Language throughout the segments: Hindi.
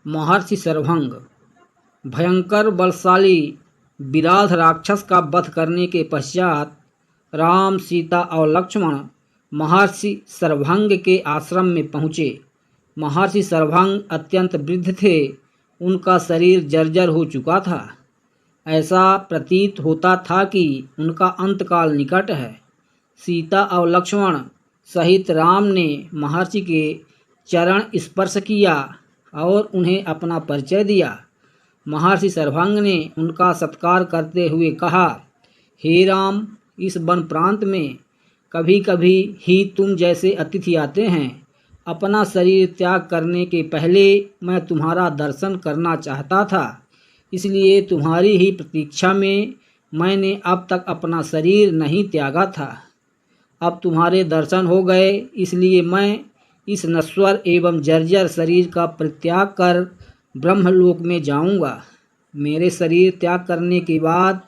महर्षि शरभंग भयंकर बलशाली विराध राक्षस का वध करने के पश्चात राम, सीता और लक्ष्मण महर्षि शरभंग के आश्रम में पहुँचे। महर्षि शरभंग अत्यंत वृद्ध थे, उनका शरीर जर्जर हो चुका था। ऐसा प्रतीत होता था कि उनका अंतकाल निकट है। सीता और लक्ष्मण सहित राम ने महर्षि के चरण स्पर्श किया और उन्हें अपना परिचय दिया। महर्षि शरभंग ने उनका सत्कार करते हुए कहा, हे राम, इस वन प्रांत में कभी कभी ही तुम जैसे अतिथि आते हैं। अपना शरीर त्याग करने के पहले मैं तुम्हारा दर्शन करना चाहता था, इसलिए तुम्हारी ही प्रतीक्षा में मैंने अब तक अपना शरीर नहीं त्यागा था। अब तुम्हारे दर्शन हो गए, इसलिए मैं इस नश्वर एवं जर्जर शरीर का परित्याग कर ब्रह्मलोक में जाऊंगा। मेरे शरीर त्याग करने के बाद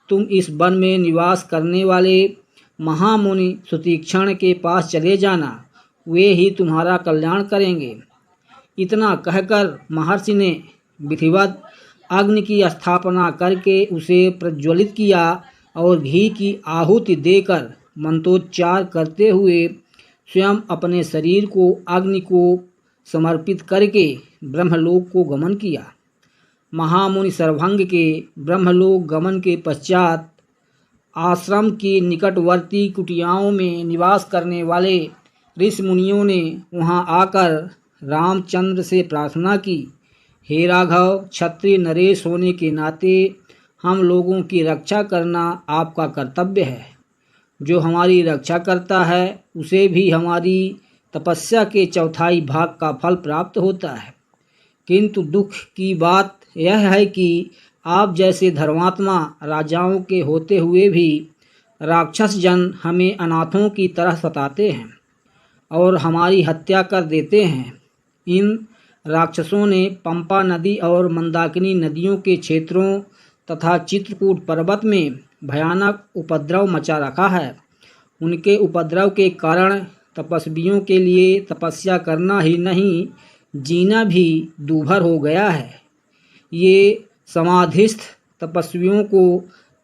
तुम इस वन में निवास करने वाले महामुनि सुतीक्षण के पास चले जाना, वे ही तुम्हारा कल्याण करेंगे। इतना कहकर महर्षि ने विधिवत अग्नि की स्थापना करके उसे प्रज्वलित किया और घी की आहुति देकर मंत्रोच्चार करते हुए स्वयं अपने शरीर को अग्नि को समर्पित करके ब्रह्मलोक को गमन किया। महामुनि शरभंग के ब्रह्मलोक गमन के पश्चात आश्रम की निकटवर्ती कुटियाओं में निवास करने वाले ऋषि मुनियों ने वहां आकर रामचंद्र से प्रार्थना की, हे राघव, क्षत्रिय नरेश होने के नाते हम लोगों की रक्षा करना आपका कर्तव्य है। जो हमारी रक्षा करता है उसे भी हमारी तपस्या के चौथाई भाग का फल प्राप्त होता है। किंतु दुख की बात यह है कि आप जैसे धर्मात्मा राजाओं के होते हुए भी राक्षस जन हमें अनाथों की तरह सताते हैं और हमारी हत्या कर देते हैं। इन राक्षसों ने पंपा नदी और मंदाकिनी नदियों के क्षेत्रों तथा चित्रकूट पर्वत में भयानक उपद्रव मचा रखा है। उनके उपद्रव के कारण तपस्वियों के लिए तपस्या करना ही नहीं, जीना भी दूभर हो गया है। ये समाधिस्थ तपस्वियों को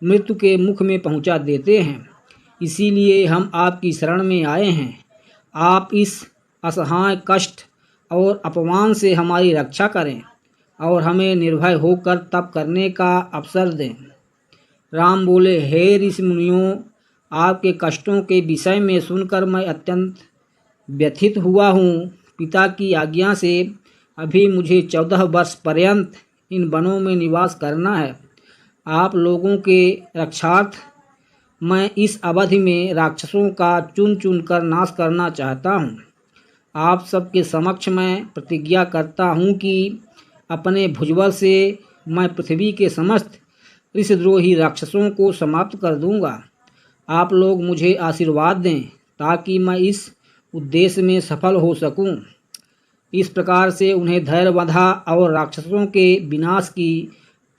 मृत्यु के मुख में पहुंचा देते हैं। इसीलिए हम आपकी शरण में आए हैं। आप इस असहाय कष्ट और अपमान से हमारी रक्षा करें और हमें निर्भय होकर तप करने का अवसर दें। राम बोले, हे ऋषि मुनियों, आपके कष्टों के विषय में सुनकर मैं अत्यंत व्यथित हुआ हूँ। पिता की आज्ञा से अभी मुझे 14 वर्ष पर्यंत इन वनों में निवास करना है। आप लोगों के रक्षार्थ मैं इस अवधि में राक्षसों का चुन चुन कर नाश करना चाहता हूँ। आप सबके समक्ष मैं प्रतिज्ञा करता हूँ कि अपने भुजबल से मैं पृथ्वी के समस्त ऋषिद्रोही राक्षसों को समाप्त कर दूंगा। आप लोग मुझे आशीर्वाद दें ताकि मैं इस उद्देश्य में सफल हो सकूं। इस प्रकार से उन्हें धैर्य बंधा और राक्षसों के विनाश की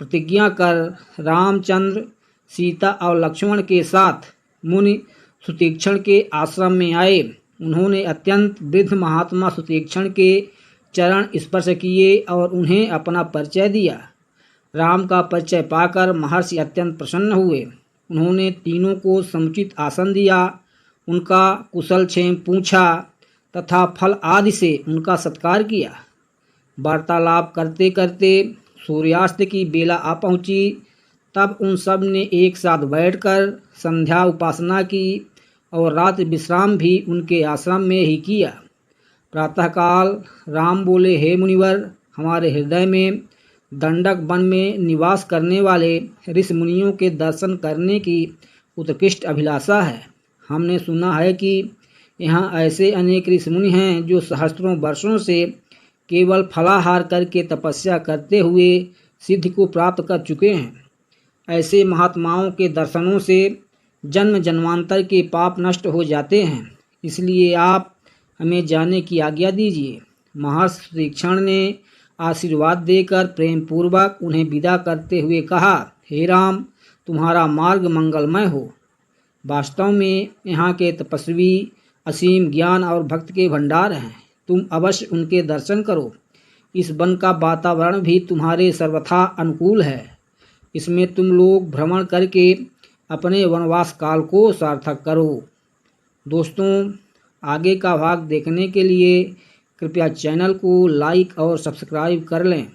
प्रतिज्ञा कर रामचंद्र, सीता और लक्ष्मण के साथ मुनि सुतीक्षण के आश्रम में आए। उन्होंने अत्यंत वृद्ध महात्मा सुतीक्षण के चरण स्पर्श किए और उन्हें अपना परिचय दिया। राम का परिचय पाकर महर्षि अत्यंत प्रसन्न हुए। उन्होंने तीनों को समुचित आसन दिया, उनका कुशल क्षेम पूछा तथा फल आदि से उनका सत्कार किया। वार्तालाप करते करते सूर्यास्त की बेला आ पहुंची। तब उन सब ने एक साथ बैठकर संध्या उपासना की और रात्रि विश्राम भी उनके आश्रम में ही किया। प्रातःकाल राम बोले, हे मुनिवर, हमारे हृदय में दंडक वन में निवास करने वाले ऋषि मुनियों के दर्शन करने की उत्कृष्ट अभिलाषा है। हमने सुना है कि यहाँ ऐसे अनेक ऋषि मुनि हैं जो सहस्त्रों वर्षों से केवल फलाहार करके तपस्या करते हुए सिद्धि को प्राप्त कर चुके हैं। ऐसे महात्माओं के दर्शनों से जन्म जन्मांतर के पाप नष्ट हो जाते हैं। इसलिए आप हमें जाने की आज्ञा दीजिए। महर्षि सुतीक्षण ने आशीर्वाद देकर प्रेम पूर्वक उन्हें विदा करते हुए कहा, हे राम, तुम्हारा मार्ग मंगलमय हो। वास्तव में यहाँ के तपस्वी असीम ज्ञान और भक्त के भंडार हैं। तुम अवश्य उनके दर्शन करो। इस वन का वातावरण भी तुम्हारे सर्वथा अनुकूल है। इसमें तुम लोग भ्रमण करके अपने वनवास काल को सार्थक करो। दोस्तों, आगे का भाग देखने के लिए कृपया चैनल को लाइक और सब्सक्राइब कर लें।